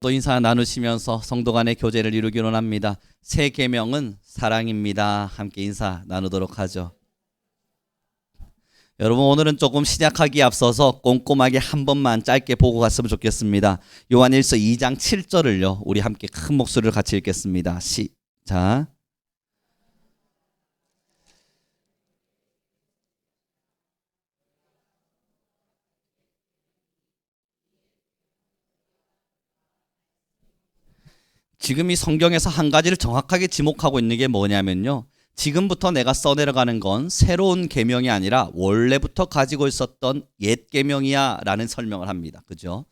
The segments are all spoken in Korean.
또 인사 나누시면서 성도 간의 교제를 이루기로 합니다. 새 계명은 사랑입니다. 함께 인사 나누도록 하죠. 여러분, 오늘은 조금 시작하기에 앞서서 꼼꼼하게 한 번만 짧게 보고 갔으면 좋겠습니다. 요한일서 2장 7절을요 우리 함께 큰 목소리를 같이 읽겠습니다. 시작. 지금 이 성경에서 한 가지를 정확하게 지목하고 있는 게 뭐냐면요, 지금부터 내가 써내려가는 건 새로운 계명이 아니라 원래부터 가지고 있었던 옛 계명이야 라는 설명을 합니다. 그죠?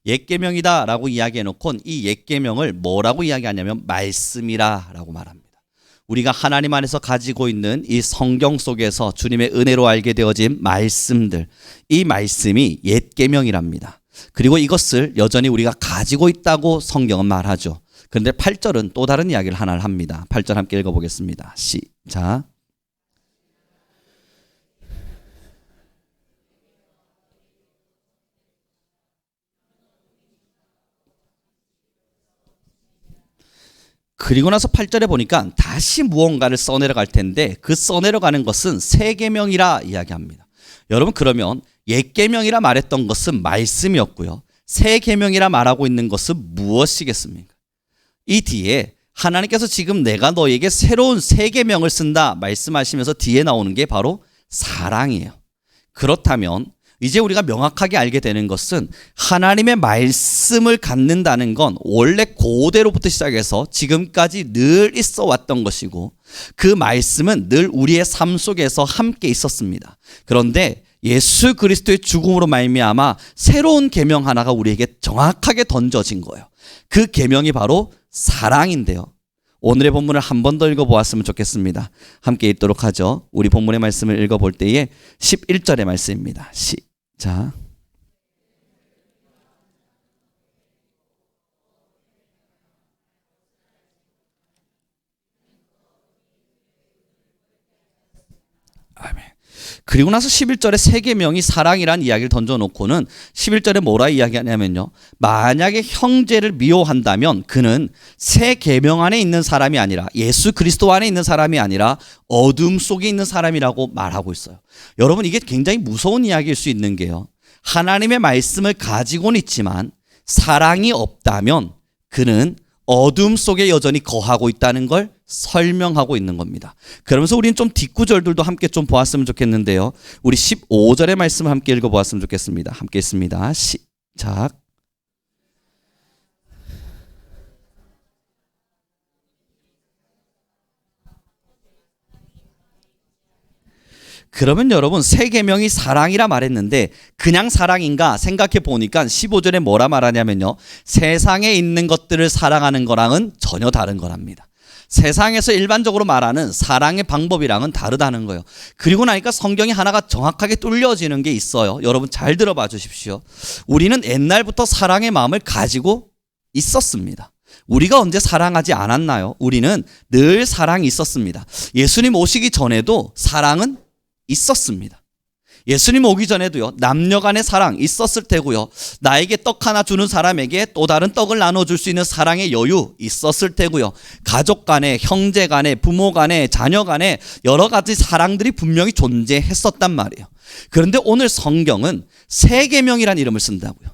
옛 계명이다 라고 이야기해놓고 이 옛 계명을 뭐라고 이야기하냐면 말씀이라 라고 말합니다. 우리가 하나님 안에서 가지고 있는 이 성경 속에서 주님의 은혜로 알게 되어진 말씀들, 이 말씀이 옛 계명이랍니다. 그리고 이것을 여전히 우리가 가지고 있다고 성경은 말하죠. 그런데 8절은 또 다른 이야기를 하나를 합니다. 8절 함께 읽어보겠습니다. 시작. 그리고 나서 8절에 보니까 다시 무언가를 써내려갈 텐데 그 써내려가는 것은 새 계명이라 이야기합니다. 여러분, 그러면 옛 계명이라 말했던 것은 말씀이었고요, 새 계명이라 말하고 있는 것은 무엇이겠습니까? 이 뒤에 하나님께서 지금 내가 너에게 새로운 새 계명을 쓴다 말씀하시면서 뒤에 나오는 게 바로 사랑이에요. 그렇다면 이제 우리가 명확하게 알게 되는 것은 하나님의 말씀을 갖는다는 건 원래 고대로부터 시작해서 지금까지 늘 있어 왔던 것이고, 그 말씀은 늘 우리의 삶 속에서 함께 있었습니다. 그런데 예수 그리스도의 죽음으로 말미암아 새로운 계명 하나가 우리에게 정확하게 던져진 거예요. 그 계명이 바로 사랑인데요, 오늘의 본문을 한 번 더 읽어보았으면 좋겠습니다. 함께 읽도록 하죠. 우리 본문의 말씀을 읽어볼 때에 11절의 말씀입니다. 시작. 아멘. 그리고 나서 11절에 새 계명이 사랑이란 이야기를 던져놓고는 11절에 뭐라 이야기하냐면요, 만약에 형제를 미워한다면 그는 새 계명 안에 있는 사람이 아니라, 예수 그리스도 안에 있는 사람이 아니라 어둠 속에 있는 사람이라고 말하고 있어요. 여러분, 이게 굉장히 무서운 이야기일 수 있는 게요, 하나님의 말씀을 가지고는 있지만 사랑이 없다면 그는 어둠 속에 여전히 거하고 있다는 걸 설명하고 있는 겁니다. 그러면서 우리는 좀 뒷구절들도 함께 좀 보았으면 좋겠는데요, 우리 15절의 말씀을 함께 읽어보았으면 좋겠습니다. 함께 읽습니다. 시작. 그러면 여러분, 새 계명이 사랑이라 말했는데 그냥 사랑인가 생각해 보니까 15절에 뭐라 말하냐면요, 세상에 있는 것들을 사랑하는 거랑은 전혀 다른 거랍니다. 세상에서 일반적으로 말하는 사랑의 방법이랑은 다르다는 거예요. 그리고 나니까 성경이 하나가 정확하게 뚫려지는 게 있어요. 여러분 잘 들어봐 주십시오. 우리는 옛날부터 사랑의 마음을 가지고 있었습니다. 우리가 언제 사랑하지 않았나요? 우리는 늘 사랑이 있었습니다. 예수님 오시기 전에도 사랑은 있었습니다. 예수님 오기 전에도요, 남녀 간의 사랑 있었을 테고요, 나에게 떡 하나 주는 사람에게 또 다른 떡을 나눠줄 수 있는 사랑의 여유 있었을 테고요, 가족 간에, 형제 간에, 부모 간에, 자녀 간에 여러 가지 사랑들이 분명히 존재했었단 말이에요. 그런데 오늘 성경은 새 계명이라는 이름을 쓴다고요.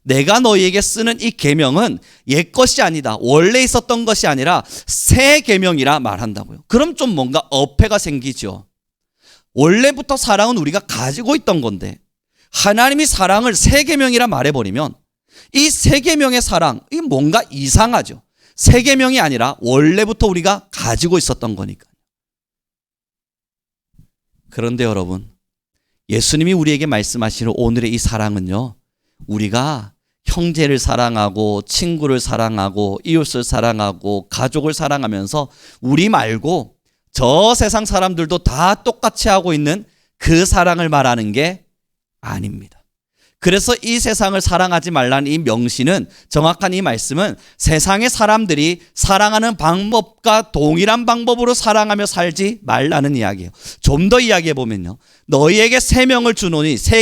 내가 너희에게 쓰는 이 계명은 옛 것이 아니다, 원래 있었던 것이 아니라 새 계명이라 말한다고요. 그럼 좀 뭔가 어폐가 생기죠. 원래부터 사랑은 우리가 가지고 있던 건데 하나님이 사랑을 새 계명이라 말해버리면 이 새 계명의 사랑, 이 뭔가 이상하죠. 새 계명이 아니라 원래부터 우리가 가지고 있었던 거니까요. 그런데 여러분, 예수님이 우리에게 말씀하시는 오늘의 이 사랑은요, 우리가 형제를 사랑하고 친구를 사랑하고 이웃을 사랑하고 가족을 사랑하면서 우리 말고 저 세상 사람들도 다 똑같이 하고 있는 그 사랑을 말하는 게 아닙니다. 그래서 이 세상을 사랑하지 말라는 이 명시는, 정확한 이 말씀은 세상의 사람들이 사랑하는 방법과 동일한 방법으로 사랑하며 살지 말라는 이야기예요. 좀 더 이야기해 보면요, 너희에게 새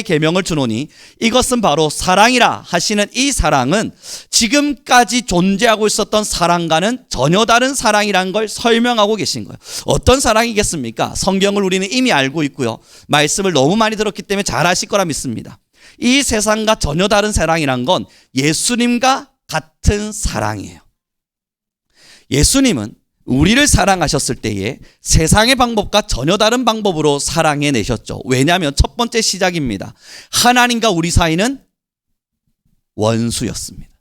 계명을 주노니 이것은 바로 사랑이라 하시는 이 사랑은 지금까지 존재하고 있었던 사랑과는 전혀 다른 사랑이라는 걸 설명하고 계신 거예요. 어떤 사랑이겠습니까? 성경을 우리는 이미 알고 있고요, 말씀을 너무 많이 들었기 때문에 잘 아실 거라 믿습니다. 이 세상과 전혀 다른 사랑이란 건 예수님과 같은 사랑이에요. 예수님은 우리를 사랑하셨을 때에 세상의 방법과 전혀 다른 방법으로 사랑해내셨죠. 왜냐하면 첫 번째 시작입니다. 하나님과 우리 사이는 원수였습니다.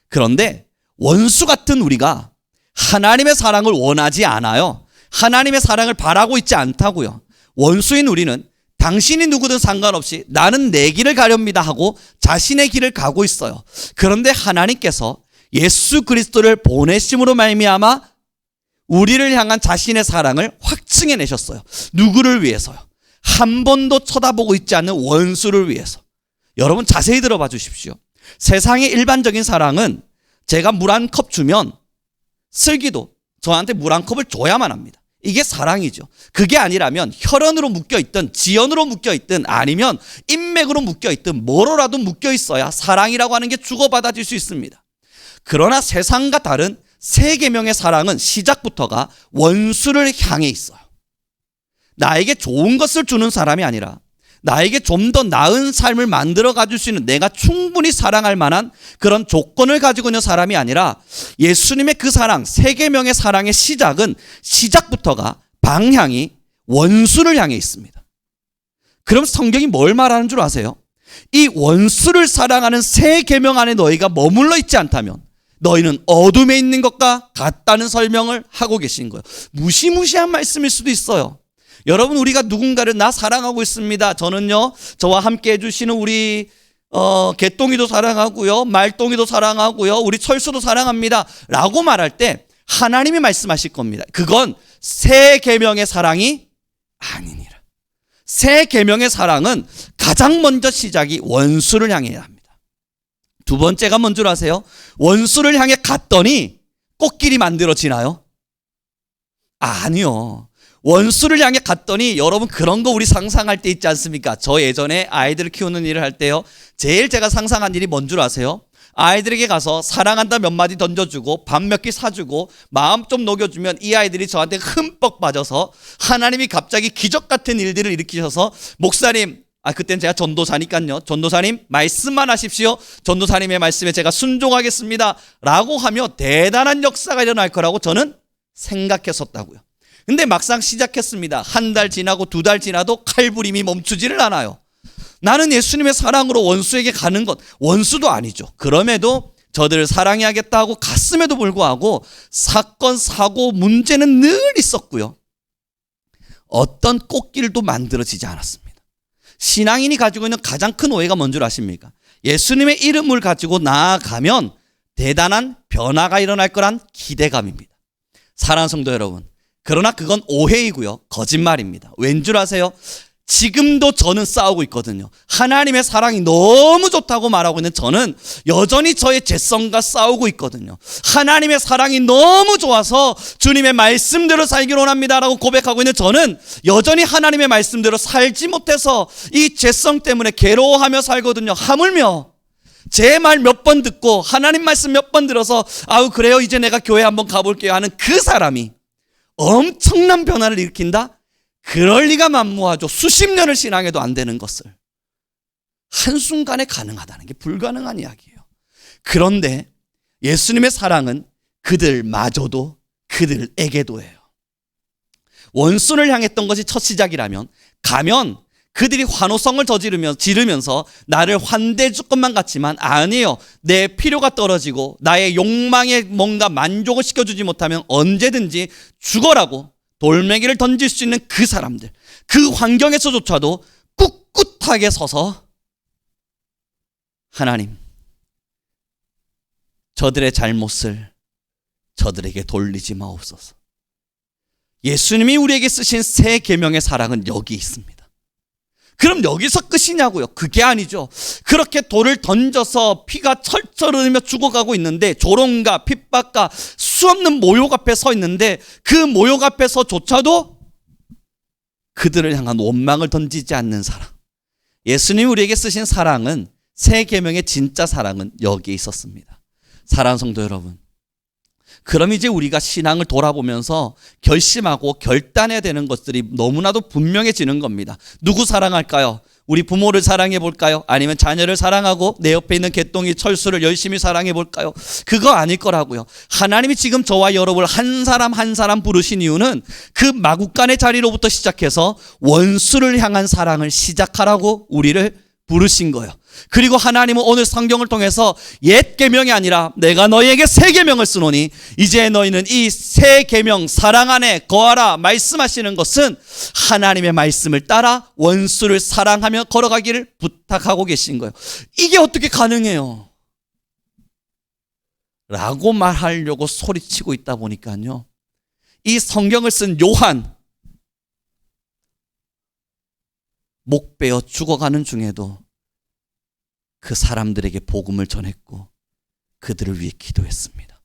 그런데 원수 같은 우리가 하나님의 사랑을 원하지 않아요. 하나님의 사랑을 바라고 있지 않다고요. 원수인 우리는 당신이 누구든 상관없이 나는 내 길을 가렵니다 하고 자신의 길을 가고 있어요. 그런데 하나님께서 예수 그리스도를 보내심으로 말미암아 우리를 향한 자신의 사랑을 확증해 내셨어요. 누구를 위해서요? 한 번도 쳐다보고 있지 않는 원수를 위해서. 여러분 자세히 들어봐 주십시오. 세상의 일반적인 사랑은 제가 물 한 컵 주면 슬기도 저한테 물 한 컵을 줘야만 합니다. 이게 사랑이죠. 그게 아니라면 혈연으로 묶여있든 지연으로 묶여있든 아니면 인맥으로 묶여있든 뭐로라도 묶여있어야 사랑이라고 하는 게 주고받아질 수 있습니다. 그러나 세상과 다른 새 계명의 사랑은 시작부터가 원수를 향해 있어요. 나에게 좋은 것을 주는 사람이 아니라 나에게 좀 더 나은 삶을 만들어 가질 수 있는, 내가 충분히 사랑할 만한 그런 조건을 가지고 있는 사람이 아니라 예수님의 그 사랑, 새 계명의 사랑의 시작부터가 방향이 원수를 향해 있습니다. 그럼 성경이 뭘 말하는 줄 아세요? 이 원수를 사랑하는 새 계명 안에 너희가 머물러 있지 않다면 너희는 어둠에 있는 것과 같다는 설명을 하고 계신 거예요. 무시무시한 말씀일 수도 있어요. 여러분, 우리가 누군가를 나 사랑하고 있습니다. 저는요, 저와 함께 해주시는 우리 개똥이도 사랑하고요, 말똥이도 사랑하고요, 우리 철수도 사랑합니다 라고 말할 때 하나님이 말씀하실 겁니다. 그건 새 계명의 사랑이 아니니라. 새 계명의 사랑은 가장 먼저 시작이 원수를 향해야 합니다. 두 번째가 뭔 줄 아세요? 원수를 향해 갔더니 꽃길이 만들어지나요? 아니요. 원수를 향해 갔더니, 여러분 그런 거 우리 상상할 때 있지 않습니까? 저 예전에 아이들을 키우는 일을 할 때요, 제일 제가 상상한 일이 뭔 줄 아세요? 아이들에게 가서 사랑한다 몇 마디 던져주고 밥 몇 끼 사주고 마음 좀 녹여주면 이 아이들이 저한테 흠뻑 빠져서 하나님이 갑자기 기적 같은 일들을 일으키셔서, 목사님, 그땐 제가 전도사니까요, 전도사님 말씀만 하십시오, 전도사님의 말씀에 제가 순종하겠습니다 라고 하며 대단한 역사가 일어날 거라고 저는 생각했었다고요. 근데 막상 시작했습니다. 한 달 지나고 두 달 지나도 칼부림이 멈추지를 않아요. 나는 예수님의 사랑으로 원수에게 가는 것, 원수도 아니죠. 그럼에도 저들을 사랑해야겠다 하고 갔음에도 불구하고 사건, 사고, 문제는 늘 있었고요, 어떤 꽃길도 만들어지지 않았습니다. 신앙인이 가지고 있는 가장 큰 오해가 뭔 줄 아십니까? 예수님의 이름을 가지고 나아가면 대단한 변화가 일어날 거란 기대감입니다. 사랑하는 성도 여러분, 그러나 그건 오해이고요, 거짓말입니다. 왠 줄 아세요? 지금도 저는 싸우고 있거든요. 하나님의 사랑이 너무 좋다고 말하고 있는 저는 여전히 저의 죄성과 싸우고 있거든요. 하나님의 사랑이 너무 좋아서 주님의 말씀대로 살기를 원합니다라고 고백하고 있는 저는 여전히 하나님의 말씀대로 살지 못해서 이 죄성 때문에 괴로워하며 살거든요. 하물며 제 말 몇 번 듣고 하나님 말씀 몇 번 들어서 그래요, 이제 내가 교회 한번 가볼게요 하는 그 사람이 엄청난 변화를 일으킨다? 그럴 리가 만무하죠. 수십 년을 신앙해도 안 되는 것을 한순간에 가능하다는 게 불가능한 이야기예요. 그런데 예수님의 사랑은 그들마저도 그들에게도 해요. 원수를 향했던 것이 첫 시작이라면, 가면 그들이 환호성을 지르면서 나를 환대해 줄 것만 같지만 아니에요. 내 필요가 떨어지고 나의 욕망에 뭔가 만족을 시켜주지 못하면 언제든지 죽어라고 돌멩이를 던질 수 있는 그 사람들, 그 환경에서조차도 꿋꿋하게 서서 하나님, 저들의 잘못을 저들에게 돌리지 마옵소서. 예수님이 우리에게 쓰신 새 계명의 사랑은 여기 있습니다. 그럼 여기서 끝이냐고요? 그게 아니죠. 그렇게 돌을 던져서 피가 철철 흐르며 죽어가고 있는데 조롱과 핍박과 수없는 모욕 앞에 서 있는데 그 모욕 앞에서조차도 그들을 향한 원망을 던지지 않는 사랑. 예수님이 우리에게 쓰신 사랑은, 새 계명의 진짜 사랑은 여기에 있었습니다. 사랑하는 성도 여러분, 그럼 이제 우리가 신앙을 돌아보면서 결심하고 결단해야 되는 것들이 너무나도 분명해지는 겁니다. 누구 사랑할까요? 우리 부모를 사랑해 볼까요? 아니면 자녀를 사랑하고 내 옆에 있는 개똥이 철수를 열심히 사랑해 볼까요? 그거 아닐 거라고요. 하나님이 지금 저와 여러분을 한 사람 한 사람 부르신 이유는 그 마구간의 자리로부터 시작해서 원수를 향한 사랑을 시작하라고 우리를 부르신 거예요. 그리고 하나님은 오늘 성경을 통해서 옛 계명이 아니라 내가 너희에게 새 계명을 쓰노니 이제 너희는 이 새 계명 사랑 안에 거하라 말씀하시는 것은 하나님의 말씀을 따라 원수를 사랑하며 걸어가기를 부탁하고 계신 거예요. 이게 어떻게 가능해요? 라고 말하려고 소리치고 있다 보니까요, 이 성경을 쓴 요한, 목 베어 죽어가는 중에도 그 사람들에게 복음을 전했고 그들을 위해 기도했습니다.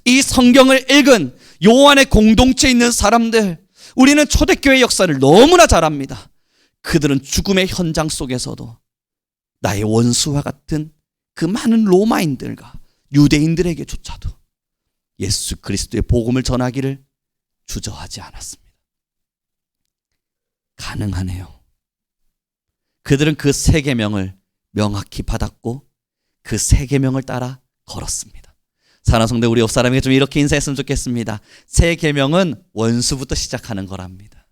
이 성경을 읽은 요한의 공동체에 있는 사람들, 우리는 초대교회 역사를 너무나 잘 압니다. 그들은 죽음의 현장 속에서도 나의 원수와 같은 그 많은 로마인들과 유대인들에게조차도 예수 그리스도의 복음을 전하기를 주저하지 않았습니다. 가능하네요. 그들은 그 새 계명을 명확히 받았고 그 새 계명을 따라 걸었습니다. 사랑하는 성도, 우리 옆 사람에게 좀 이렇게 인사했으면 좋겠습니다. 새 계명은 원수부터 시작하는 거랍니다.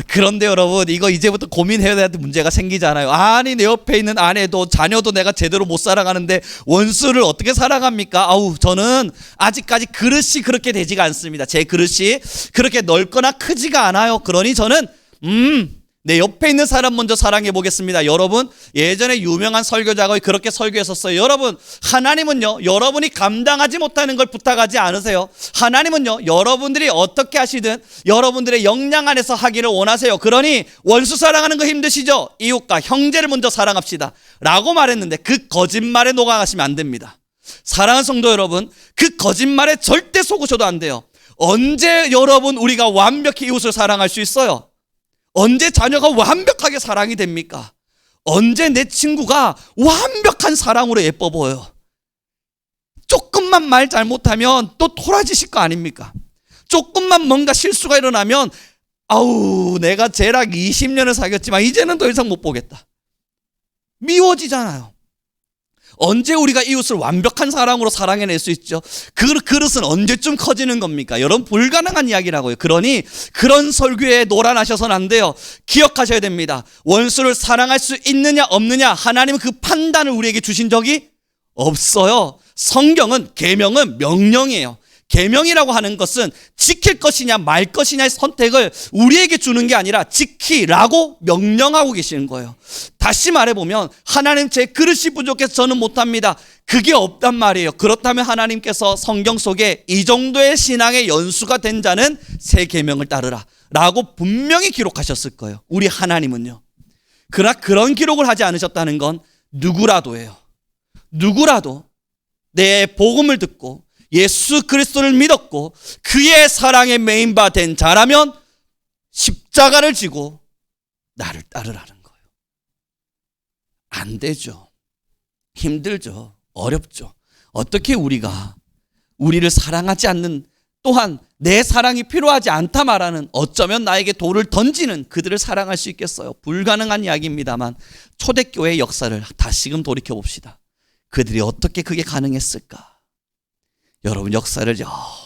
그런데 여러분, 이거 이제부터 고민해야 될 문제가 생기잖아요. 아니, 내 옆에 있는 아내도 자녀도 내가 제대로 못 살아가는데 원수를 어떻게 사랑합니까? 저는 아직까지 그릇이 그렇게 되지가 않습니다. 제 그릇이 그렇게 넓거나 크지가 않아요. 그러니 저는 내 옆에 있는 사람 먼저 사랑해 보겠습니다. 여러분, 예전에 유명한 설교자가 그렇게 설교했었어요. 여러분, 하나님은요, 여러분이 감당하지 못하는 걸 부탁하지 않으세요. 하나님은요, 여러분들이 어떻게 하시든 여러분들의 역량 안에서 하기를 원하세요. 그러니 원수 사랑하는 거 힘드시죠? 이웃과 형제를 먼저 사랑합시다 라고 말했는데 그 거짓말에 녹아가시면 안 됩니다. 사랑하는 성도 여러분, 그 거짓말에 절대 속으셔도 안 돼요. 언제 여러분 우리가 완벽히 이웃을 사랑할 수 있어요? 언제 자녀가 완벽하게 사랑이 됩니까? 언제 내 친구가 완벽한 사랑으로 예뻐 보여요? 조금만 말 잘못하면 또 토라지실 거 아닙니까? 조금만 뭔가 실수가 일어나면 내가 쟤랑 20년을 사귀었지만 이제는 더 이상 못 보겠다. 미워지잖아요. 언제 우리가 이웃을 완벽한 사랑으로 사랑해낼 수 있죠? 그 그릇은 언제쯤 커지는 겁니까? 여러분, 불가능한 이야기라고요. 그러니 그런 설교에 놀아나셔서는 안 돼요. 기억하셔야 됩니다. 원수를 사랑할 수 있느냐 없느냐, 하나님은 그 판단을 우리에게 주신 적이 없어요. 성경은, 계명은 명령이에요. 계명이라고 하는 것은 지킬 것이냐 말 것이냐의 선택을 우리에게 주는 게 아니라 지키라고 명령하고 계시는 거예요. 다시 말해보면 하나님, 제 그릇이 부족해서 저는 못합니다. 그게 없단 말이에요. 그렇다면 하나님께서 성경 속에 이 정도의 신앙의 연수가 된 자는 새 계명을 따르라 라고 분명히 기록하셨을 거예요. 우리 하나님은요. 그러나 그런 기록을 하지 않으셨다는 건 누구라도예요. 누구라도 내 복음을 듣고 예수 그리스도를 믿었고 그의 사랑에 메인바 된 자라면 십자가를 지고 나를 따르라는 거예요. 안 되죠. 힘들죠. 어렵죠. 어떻게 우리가 우리를 사랑하지 않는, 또한 내 사랑이 필요하지 않다 말하는, 어쩌면 나에게 돌을 던지는 그들을 사랑할 수 있겠어요? 불가능한 이야기입니다만 초대교회의 역사를 다시금 돌이켜봅시다. 그들이 어떻게 그게 가능했을까? 여러분, 역사를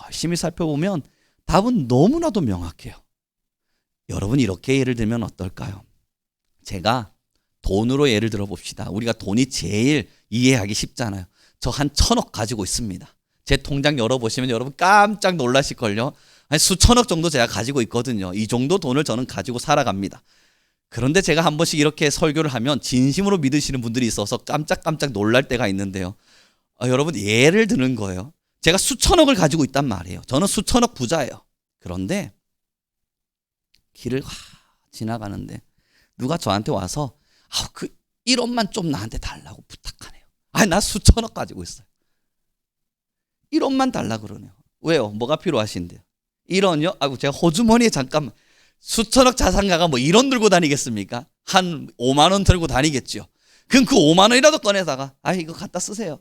열심히 살펴보면 답은 너무나도 명확해요. 여러분, 이렇게 예를 들면 어떨까요? 제가 돈으로 예를 들어 봅시다. 우리가 돈이 제일 이해하기 쉽잖아요. 저 한 1,000억 가지고 있습니다. 제 통장 열어보시면 여러분 깜짝 놀라실걸요. 수천억 정도 제가 가지고 있거든요. 이 정도 돈을 저는 가지고 살아갑니다. 그런데 제가 한 번씩 이렇게 설교를 하면 진심으로 믿으시는 분들이 있어서 깜짝깜짝 놀랄 때가 있는데요. 여러분, 예를 드는 거예요. 제가 수천억을 가지고 있단 말이에요. 저는 수천억 부자예요. 그런데 길을 지나가는데 누가 저한테 와서 그 1원만 좀 나한테 달라고 부탁하네요. 나 수천억 가지고 있어요. 1원만 달라 그러네요. 왜요? 뭐가 필요하신데요? 1원이요? 제가 호주머니에 잠깐만, 수천억 자산가가 뭐 1원 들고 다니겠습니까? 한 5만 원 들고 다니겠죠. 그럼 그 5만 원이라도 꺼내다가 이거 갖다 쓰세요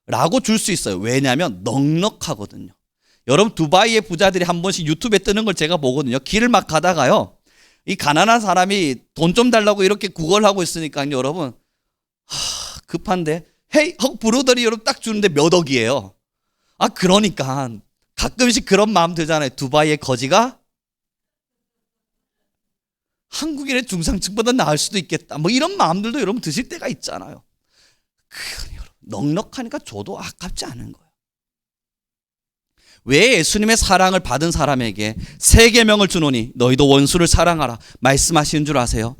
라고 줄 수 있어요. 왜냐하면 넉넉하거든요. 여러분, 두바이의 부자들이 한 번씩 유튜브에 뜨는 걸 제가 보거든요. 길을 막 가다가요, 이 가난한 사람이 돈 좀 달라고 이렇게 구걸을 하고 있으니까 여러분, 급한데 헤이 하고 부르더니 여러분 딱 주는데 몇 억이에요. 그러니까 가끔씩 그런 마음 들잖아요. 두바이의 거지가 한국인의 중상층보다 나을 수도 있겠다, 뭐 이런 마음들도 여러분 드실 때가 있잖아요. 넉넉하니까 줘도 아깝지 않은 거예요. 왜 예수님의 사랑을 받은 사람에게 세 계명을 주노니 너희도 원수를 사랑하라 말씀하시는 줄 아세요?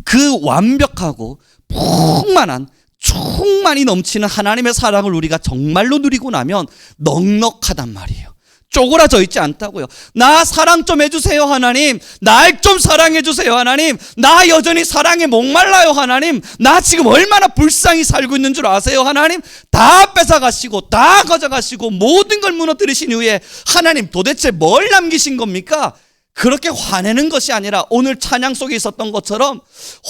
그 완벽하고 풍만한, 충만히 넘치는 하나님의 사랑을 우리가 정말로 누리고 나면 넉넉하단 말이에요. 쪼그라져 있지 않다고요. 나 사랑 좀 해주세요 하나님. 날 좀 사랑해 주세요 하나님. 나 여전히 사랑에 목말라요 하나님. 나 지금 얼마나 불쌍히 살고 있는 줄 아세요 하나님. 다 뺏어가시고 다 가져가시고 모든 걸 무너뜨리신 이후에 하나님 도대체 뭘 남기신 겁니까? 그렇게 화내는 것이 아니라 오늘 찬양 속에 있었던 것처럼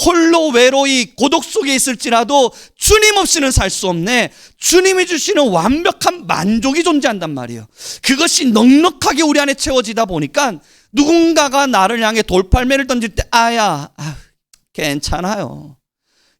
홀로 외로이 고독 속에 있을지라도 주님 없이는 살 수 없네. 주님이 주시는 완벽한 만족이 존재한단 말이에요. 그것이 넉넉하게 우리 안에 채워지다 보니까 누군가가 나를 향해 돌팔매를 던질 때 괜찮아요.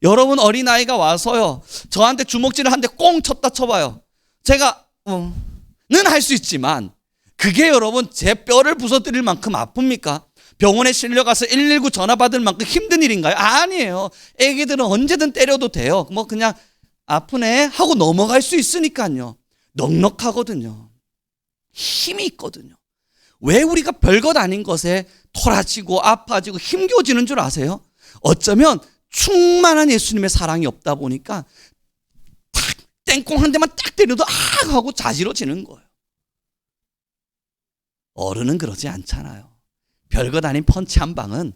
여러분, 어린아이가 와서요 저한테 주먹질을 한 대 꽁 쳤다 쳐봐요. 제가 는 할 수 있지만 그게 여러분 제 뼈를 부서뜨릴 만큼 아픕니까? 병원에 실려가서 119 전화 받을 만큼 힘든 일인가요? 아니에요. 애기들은 언제든 때려도 돼요. 뭐 그냥 아프네 하고 넘어갈 수 있으니까요. 넉넉하거든요. 힘이 있거든요. 왜 우리가 별것 아닌 것에 토라지고 아파지고 힘겨워지는 줄 아세요? 어쩌면 충만한 예수님의 사랑이 없다 보니까 탁 땡꽁 한 대만 딱 때려도 하고 자지러지는 거예요. 어른은 그러지 않잖아요. 별것 아닌 펀치 한 방은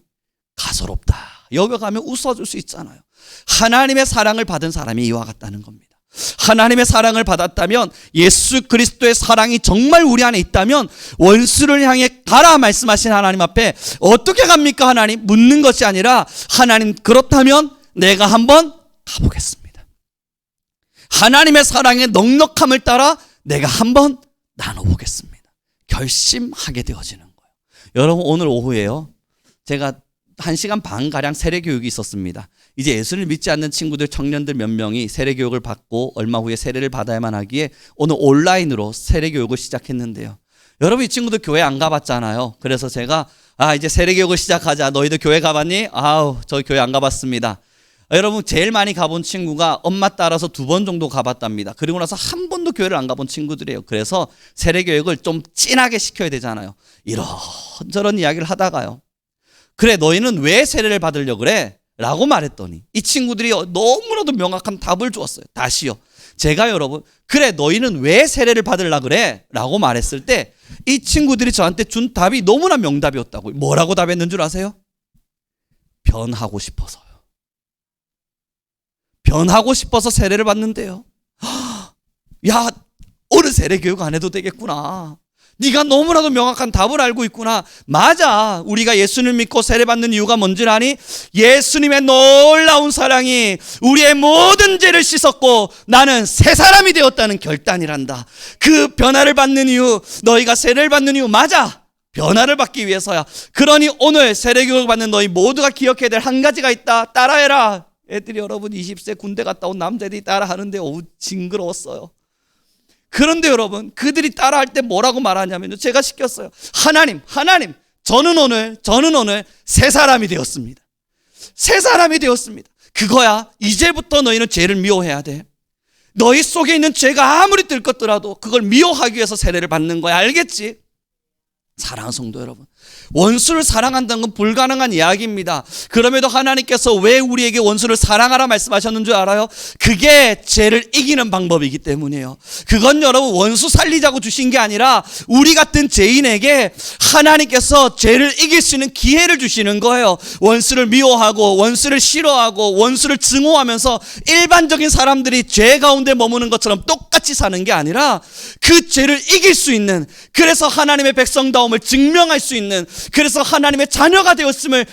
가소롭다 여겨가면 웃어줄 수 있잖아요. 하나님의 사랑을 받은 사람이 이와 같다는 겁니다. 하나님의 사랑을 받았다면, 예수 그리스도의 사랑이 정말 우리 안에 있다면 원수를 향해 가라 말씀하신 하나님 앞에 어떻게 갑니까 하나님? 묻는 것이 아니라 하나님 그렇다면 내가 한번 가보겠습니다. 하나님의 사랑의 넉넉함을 따라 내가 한번 나눠보겠습니다. 결심하게 되어지는 거예요. 여러분, 오늘 오후에요 제가 1시간 반가량 세례교육이 있었습니다. 이제 예수를 믿지 않는 친구들, 청년들 몇 명이 세례교육을 받고 얼마 후에 세례를 받아야만 하기에 오늘 온라인으로 세례교육을 시작했는데요. 여러분, 이 친구들 교회 안 가봤잖아요. 그래서 제가 이제 세례교육을 시작하자. 너희들 교회 가봤니? 저 교회 안 가봤습니다. 여러분, 제일 많이 가본 친구가 엄마 따라서 2번 정도 가봤답니다. 그리고 나서 한 번도 교회를 안 가본 친구들이에요. 그래서 세례교육을 좀 진하게 시켜야 되잖아요. 이런저런 이야기를 하다가요, 그래 너희는 왜 세례를 받으려고 그래? 라고 말했더니 이 친구들이 너무나도 명확한 답을 주었어요. 다시요, 제가 여러분 그래 너희는 왜 세례를 받으려고 그래? 라고 말했을 때 이 친구들이 저한테 준 답이 너무나 명답이었다고요. 뭐라고 답했는 줄 아세요? 변하고 싶어서요. 변하고 싶어서 세례를 받는데요. 야, 어른 세례교육 안 해도 되겠구나. 네가 너무나도 명확한 답을 알고 있구나. 맞아, 우리가 예수님을 믿고 세례받는 이유가 뭔지 아니? 예수님의 놀라운 사랑이 우리의 모든 죄를 씻었고 나는 새 사람이 되었다는 결단이란다. 그 변화를 받는 이유, 너희가 세례를 받는 이유, 맞아, 변화를 받기 위해서야. 그러니 오늘 세례교육을 받는 너희 모두가 기억해야 될 한 가지가 있다. 따라해라. 애들이 여러분 20세 군대 갔다 온 남자들이 따라하는데 징그러웠어요. 그런데 여러분, 그들이 따라할 때 뭐라고 말하냐면요, 제가 시켰어요. 하나님, 저는 오늘 새 사람이 되었습니다. 새 사람이 되었습니다. 그거야. 이제부터 너희는 죄를 미워해야 돼. 너희 속에 있는 죄가 아무리 들것더라도 그걸 미워하기 위해서 세례를 받는 거야. 알겠지? 사랑하는 성도 여러분, 원수를 사랑한다는 건 불가능한 이야기입니다. 그럼에도 하나님께서 왜 우리에게 원수를 사랑하라 말씀하셨는 줄 알아요? 그게 죄를 이기는 방법이기 때문이에요. 그건 여러분 원수 살리자고 주신 게 아니라 우리 같은 죄인에게 하나님께서 죄를 이길 수 있는 기회를 주시는 거예요. 원수를 미워하고 원수를 싫어하고 원수를 증오하면서 일반적인 사람들이 죄 가운데 머무는 것처럼 똑같이 사는 게 아니라 그 죄를 이길 수 있는, 그래서 하나님의 백성다움을 증명할 수 있는, 그래서 하나님의 자녀가 되었음을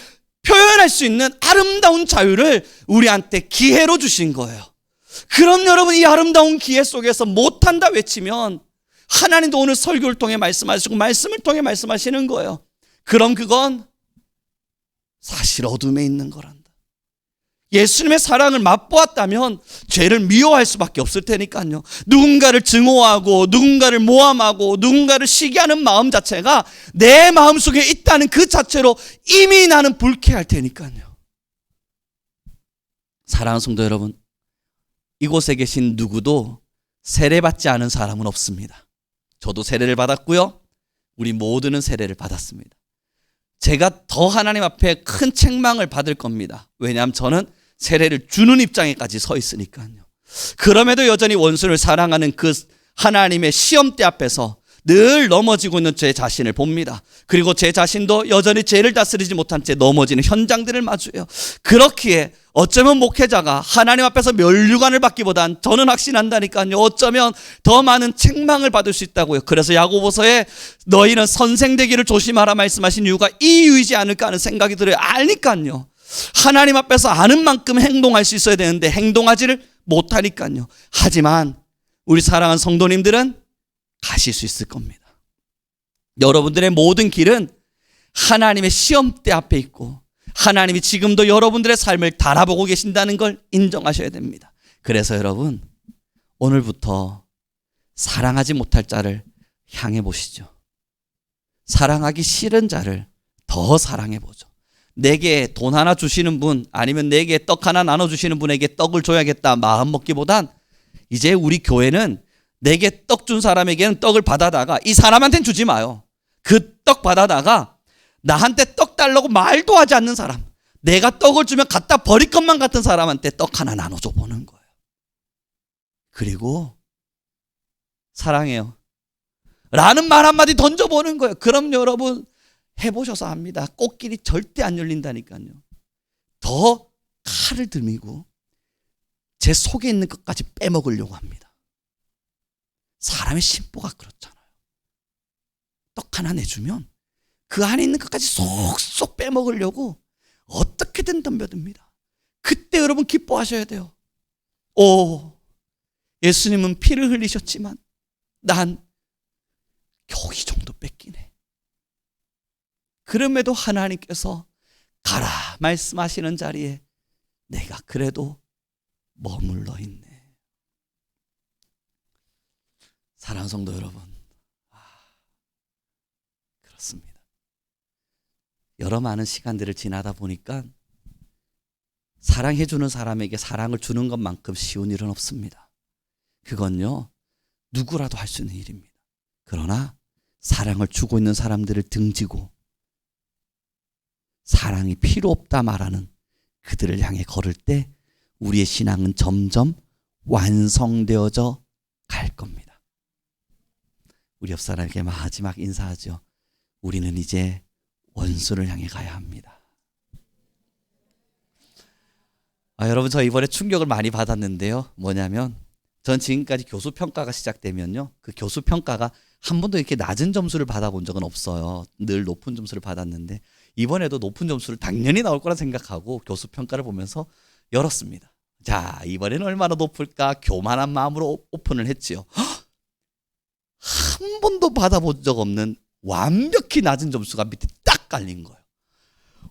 표현할 수 있는 아름다운 자유를 우리한테 기회로 주신 거예요. 그럼 여러분, 이 아름다운 기회 속에서 못한다 외치면 하나님도 오늘 설교를 통해 말씀하시고 말씀을 통해 말씀하시는 거예요. 그럼 그건 사실 어둠에 있는 거란다. 예수님의 사랑을 맛보았다면 죄를 미워할 수밖에 없을 테니까요. 누군가를 증오하고 누군가를 모함하고 누군가를 시기하는 마음 자체가 내 마음속에 있다는 그 자체로 이미 나는 불쾌할 테니까요. 사랑하는 성도 여러분, 이곳에 계신 누구도 세례받지 않은 사람은 없습니다. 저도 세례를 받았고요, 우리 모두는 세례를 받았습니다. 제가 더 하나님 앞에 큰 책망을 받을 겁니다. 왜냐하면 저는 세례를 주는 입장에까지 서 있으니까요. 그럼에도 여전히 원수를 사랑하는 그 하나님의 시험대 앞에서 늘 넘어지고 있는 제 자신을 봅니다. 그리고 제 자신도 여전히 죄를 다스리지 못한 채 넘어지는 현장들을 마주해요. 그렇기에 어쩌면 목회자가 하나님 앞에서 면류관을 받기보단, 저는 확신한다니까요, 어쩌면 더 많은 책망을 받을 수 있다고요. 그래서 야고보서에 너희는 선생 되기를 조심하라 말씀하신 이유가 이 이유이지 않을까 하는 생각이 들어요. 알니까요. 하나님 앞에서 아는 만큼 행동할 수 있어야 되는데 행동하지를 못하니까요. 하지만 우리 사랑하는 성도님들은 가실 수 있을 겁니다. 여러분들의 모든 길은 하나님의 시험대 앞에 있고 하나님이 지금도 여러분들의 삶을 달아보고 계신다는 걸 인정하셔야 됩니다. 그래서 여러분, 오늘부터 사랑하지 못할 자를 향해 보시죠. 사랑하기 싫은 자를 더 사랑해 보죠. 내게 돈 하나 주시는 분, 아니면 내게 떡 하나 나눠주시는 분에게 떡을 줘야겠다 마음 먹기보단, 이제 우리 교회는 내게 떡 준 사람에게는 떡을 받아다가 이 사람한테는 주지 마요. 그 떡 받아다가 나한테 떡 달라고 말도 하지 않는 사람, 내가 떡을 주면 갖다 버릴 것만 같은 사람한테 떡 하나 나눠줘 보는 거예요. 그리고 사랑해요 라는 말 한마디 던져보는 거예요. 그럼 여러분 해보셔서 압니다. 꽃길이 절대 안 열린다니까요. 더 칼을 들이고 제 속에 있는 것까지 빼먹으려고 합니다. 사람의 심보가 그렇잖아요. 떡 하나 내주면 그 안에 있는 것까지 쏙쏙 빼먹으려고 어떻게든 덤벼듭니다. 그때 여러분 기뻐하셔야 돼요. 오, 예수님은 피를 흘리셨지만 난 겨우 이 정도 뺏기네. 그럼에도 하나님께서 가라 말씀하시는 자리에 내가 그래도 머물러 있네. 사랑하는 성도 여러분, 그렇습니다. 여러 많은 시간들을 지나다 보니까 사랑해주는 사람에게 사랑을 주는 것만큼 쉬운 일은 없습니다. 그건요, 누구라도 할 수 있는 일입니다. 그러나 사랑을 주고 있는 사람들을 등지고 사랑이 필요 없다 말하는 그들을 향해 걸을 때 우리의 신앙은 점점 완성되어져 갈 겁니다. 우리 옆 사람에게 마지막 인사하죠. 우리는 이제 원수를 향해 가야 합니다. 여러분, 저 이번에 충격을 많이 받았는데요. 뭐냐면 전 지금까지 교수 평가가 시작되면요, 그 교수 평가가 한 번도 이렇게 낮은 점수를 받아본 적은 없어요. 늘 높은 점수를 받았는데 이번에도 높은 점수를 당연히 나올 거라 생각하고 교수 평가를 보면서 열었습니다. 자, 이번에는 얼마나 높을까 교만한 마음으로 오픈을 했지요. 한 번도 받아본 적 없는 완벽히 낮은 점수가 밑에 딱 깔린 거예요.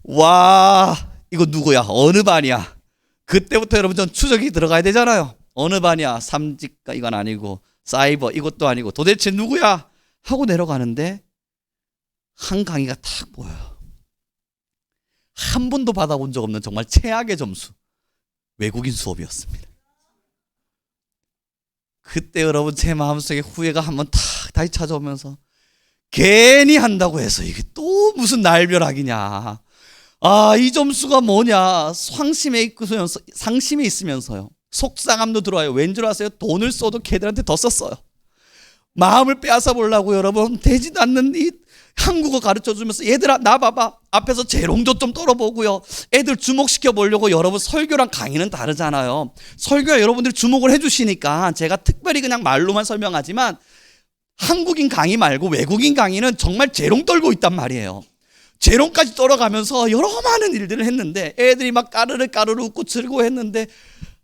와, 이거 누구야? 어느 반이야? 그때부터 여러분 전 추적이 들어가야 되잖아요. 어느 반이야? 삼직가 이건 아니고 사이버 이것도 아니고 도대체 누구야? 하고 내려가는데 한 강의가 탁 보여요. 한 번도 받아본 적 없는 정말 최악의 점수, 외국인 수업이었습니다. 그때 여러분 제 마음속에 후회가 한번 탁 다시 찾아오면서 괜히 한다고 해서 이게 또 무슨 날벼락이냐. 아, 이 점수가 뭐냐. 상심에 있으면서요. 속상함도 들어와요. 왠 줄 아세요? 돈을 써도 걔들한테 더 썼어요. 마음을 빼앗아 보려고 여러분 되지도 않는 이 한국어 가르쳐 주면서 얘들아 나 봐봐 앞에서 재롱도 좀 떨어보고요. 애들 주목시켜 보려고 여러분 설교랑 강의는 다르잖아요. 설교에 여러분들이 주목을 해주시니까 제가 특별히 그냥 말로만 설명하지만 한국인 강의 말고 외국인 강의는 정말 재롱 떨고 있단 말이에요. 재롱까지 떨어가면서 여러 많은 일들을 했는데 애들이 막 까르르 웃고 즐거워했는데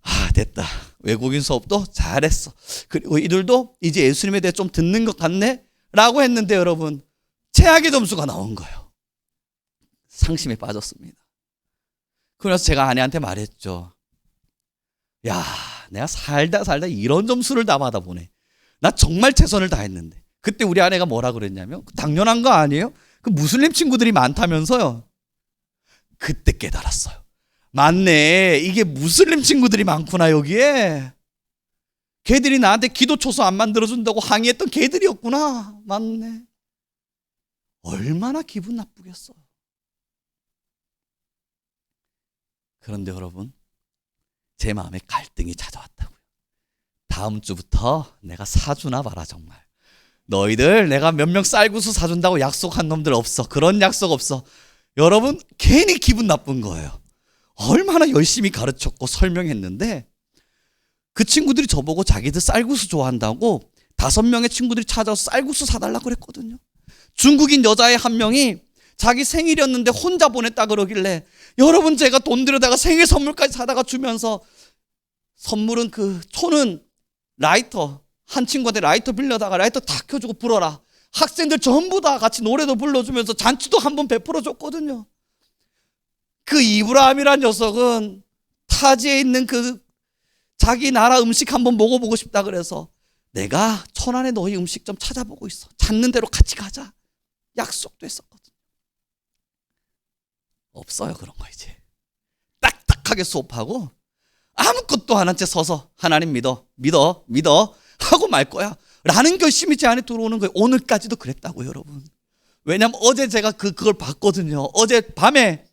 아 됐다. 외국인 수업도 잘했어. 그리고 이들도 이제 예수님에 대해 좀 듣는 것 같네 라고 했는데 여러분 최악의 점수가 나온 거예요. 상심에 빠졌습니다. 그래서 제가 아내한테 말했죠. 야 내가 살다 이런 점수를 다 받아보네. 나 정말 최선을 다했는데. 그때 우리 아내가 뭐라 그랬냐면 당연한 거 아니에요? 그 무슬림 친구들이 많다면서요. 그때 깨달았어요. 맞네. 이게 무슬림 친구들이 많구나 여기에. 걔들이 나한테 기도 초소 안 만들어준다고 항의했던 걔들이었구나. 맞네. 얼마나 기분 나쁘겠어요. 그런데 여러분 제 마음에 갈등이 찾아왔다고요. 다음 주부터 내가 사주나 봐라 정말. 너희들 내가 몇 명 쌀국수 사준다고 약속한 놈들 없어. 그런 약속 없어. 여러분 괜히 기분 나쁜 거예요. 얼마나 열심히 가르쳤고 설명했는데 그 친구들이 저보고 자기들 쌀국수 좋아한다고 5명의 친구들이 찾아서 쌀국수 사달라고 그랬거든요. 중국인 여자애 한 명이 자기 생일이었는데 혼자 보냈다 그러길래 여러분 제가 돈 들여다가 생일 선물까지 사다가 주면서 선물은 초는 라이터 한 친구한테 라이터 빌려다가 라이터 다 켜주고 불어라. 학생들 전부 다 같이 노래도 불러주면서 잔치도 한번 베풀어 줬거든요. 그 이브라함이란 녀석은 타지에 있는 자기 나라 음식 한번 먹어보고 싶다 그래서 내가 천안에 너희 음식점 찾아보고 있어. 찾는 대로 같이 가자. 약속도 했었거든. 없어요 그런 거 이제. 딱딱하게 수업하고 아무것도 안 한 채 서서 하나님 믿어 하고 말 거야 라는 결심이 제 안에 들어오는 거예요. 오늘까지도 그랬다고요 여러분. 왜냐하면 어제 제가 그걸 봤거든요. 어제 밤에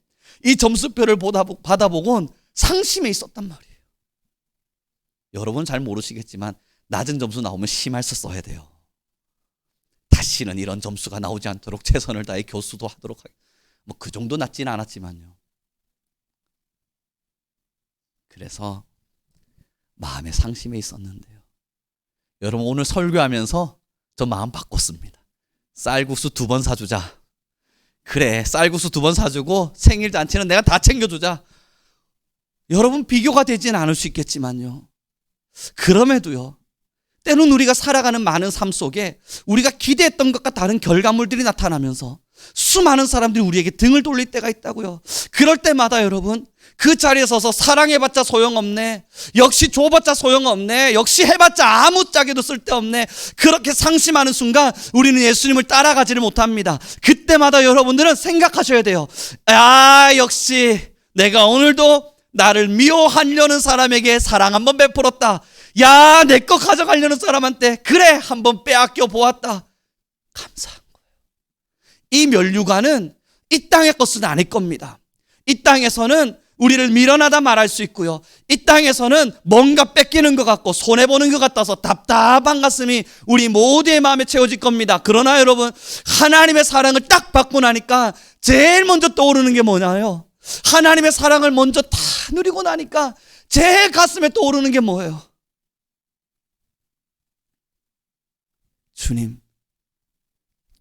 이 점수표를 받아보곤 상심에 있었단 말이에요. 여러분 잘 모르시겠지만 낮은 점수 나오면 심할서 써야 돼요. 다시는 이런 점수가 나오지 않도록 최선을 다해 교수도 하도록 하겠습니다. 뭐 그 정도 낮지는 않았지만요. 그래서 마음에 상심에 있었는데요. 여러분 오늘 설교하면서 저 마음 바꿨습니다. 쌀국수 2번 사주자. 그래 쌀국수 2번 사주고 생일 잔치는 내가 다 챙겨주자. 여러분 비교가 되지는 않을 수 있겠지만요. 그럼에도요. 때론 우리가 살아가는 많은 삶 속에 우리가 기대했던 것과 다른 결과물들이 나타나면서 수많은 사람들이 우리에게 등을 돌릴 때가 있다고요. 그럴 때마다 여러분 그 자리에 서서 사랑해봤자 소용없네. 역시 줘봤자 소용없네. 역시 해봤자 아무짝에도 쓸데없네. 그렇게 상심하는 순간 우리는 예수님을 따라가지를 못합니다. 그때마다 여러분들은 생각하셔야 돼요. 아 역시 내가 오늘도 나를 미워하려는 사람에게 사랑 한번 베풀었다. 야 내 거 가져가려는 사람한테 그래 한번 빼앗겨 보았다. 감사한 거예요. 이 면류관은 이 땅의 것은 아닐 겁니다. 이 땅에서는 우리를 밀어나다 말할 수 있고요. 이 땅에서는 뭔가 뺏기는 것 같고 손해보는 것 같아서 답답한 가슴이 우리 모두의 마음에 채워질 겁니다. 그러나 여러분 하나님의 사랑을 딱 받고 나니까 제일 먼저 떠오르는 게 뭐냐요? 하나님의 사랑을 먼저 다 누리고 나니까 제일 가슴에 떠오르는 게 뭐예요?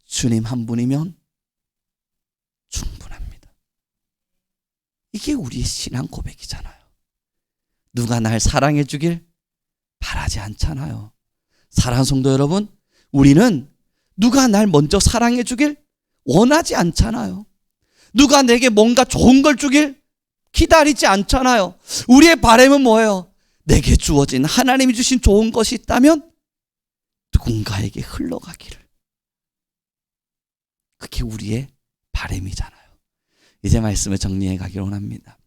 주님 한 분이면 충분합니다. 이게 우리의 신앙 고백이잖아요. 누가 날 사랑해 주길 바라지 않잖아요. 사랑하는 성도 여러분, 우리는 누가 날 먼저 사랑해 주길 원하지 않잖아요. 누가 내게 뭔가 좋은 걸 주길 기다리지 않잖아요. 우리의 바람은 뭐예요? 내게 주어진 하나님이 주신 좋은 것이 있다면 누군가에게 흘러가기를. 그게 우리의 바람이잖아요. 이제 말씀을 정리해 가기를 원합니다.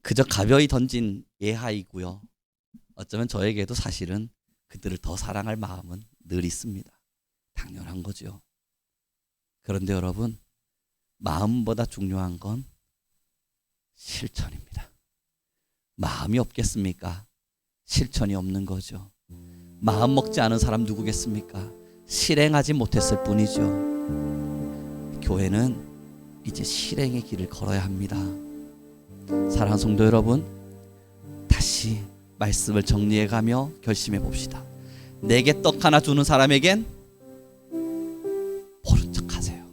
그저 가벼이 던진 예하이고요. 어쩌면 저에게도 사실은 그들을 더 사랑할 마음은 늘 있습니다. 당연한 거죠. 그런데 여러분, 마음보다 중요한 건 실천입니다. 마음이 없겠습니까? 실천이 없는 거죠. 마음 먹지 않은 사람 누구겠습니까? 실행하지 못했을 뿐이죠. 교회는 이제 실행의 길을 걸어야 합니다. 사랑하는 성도 여러분, 다시 말씀을 정리해가며 결심해 봅시다. 내게 떡 하나 주는 사람에겐 모른 척 하세요.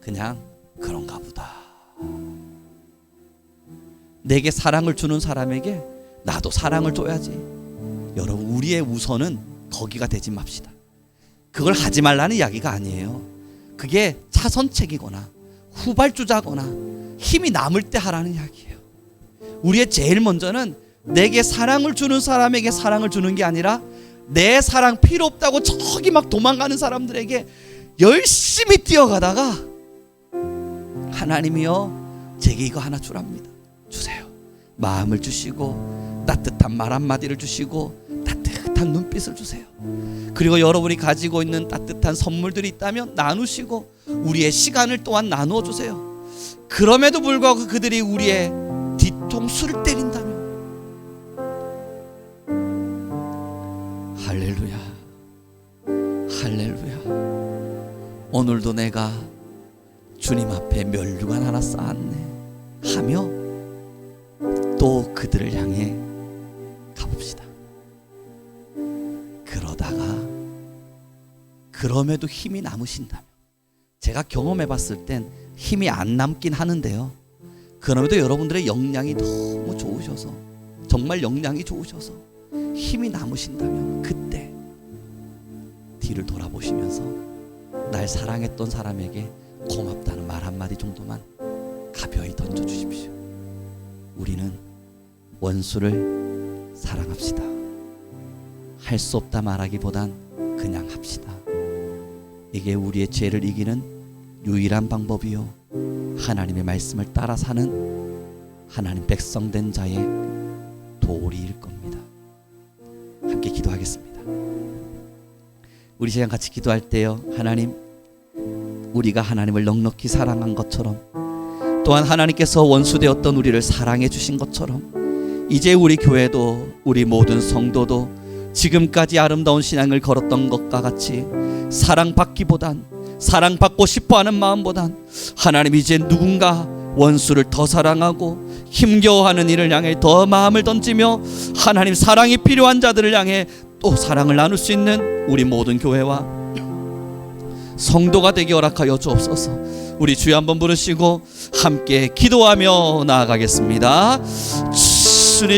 그냥 그런가 보다. 내게 사랑을 주는 사람에게 나도 사랑을 줘야지. 여러분, 우리의 우선은 거기가 되지 맙시다. 그걸 하지 말라는 이야기가 아니에요. 그게 차선책이거나 후발주자거나 힘이 남을 때 하라는 이야기예요. 우리의 제일 먼저는 내게 사랑을 주는 사람에게 사랑을 주는 게 아니라 내 사랑 필요 없다고 저기 막 도망가는 사람들에게 열심히 뛰어가다가 하나님이요, 제게 이거 하나 주랍니다. 주세요. 마음을 주시고 따뜻한 말 한마디를 주시고 따뜻한 눈빛을 주세요. 그리고 여러분이 가지고 있는 따뜻한 선물들이 있다면 나누시고 우리의 시간을 또한 나누어 주세요. 그럼에도 불구하고 그들이 우리의 뒤통수를 때린다면 할렐루야, 할렐루야. 오늘도 내가 주님 앞에 면류관 하나 쌓았네 하며 또 그들을 향해 가봅시다. 그러다가 그럼에도 힘이 남으신다면, 제가 경험해 봤을 땐 힘이 안 남긴 하는데요, 그럼에도 여러분들의 역량이 너무 좋으셔서, 정말 역량이 좋으셔서 힘이 남으신다면 그때 뒤를 돌아보시면서 날 사랑했던 사람에게 고맙다는 말 한마디 정도만 가벼이 던져주십시오. 우리는 원수를 사랑합시다. 할 수 없다 말하기보단 그냥 합시다. 이게 우리의 죄를 이기는 유일한 방법이요, 하나님의 말씀을 따라 사는 하나님 백성된 자의 도리일 겁니다. 함께 기도하겠습니다. 우리 시간 같이 기도할 때요, 하나님, 우리가 하나님을 넉넉히 사랑한 것처럼, 또한 하나님께서 원수되었던 우리를 사랑해 주신 것처럼, 이제 우리 교회도, 우리 모든 성도도 지금까지 아름다운 신앙을 걸었던 것과 같이 사랑받기보단, 사랑받고 싶어하는 마음보단 하나님, 이제 누군가 원수를 더 사랑하고 힘겨워하는 이를 향해 더 마음을 던지며 하나님, 사랑이 필요한 자들을 향해 또 사랑을 나눌 수 있는 우리 모든 교회와 성도가 되게 허락하여 주옵소서. 우리 주여 한번 부르시고 함께 기도하며 나아가겠습니다. 주님,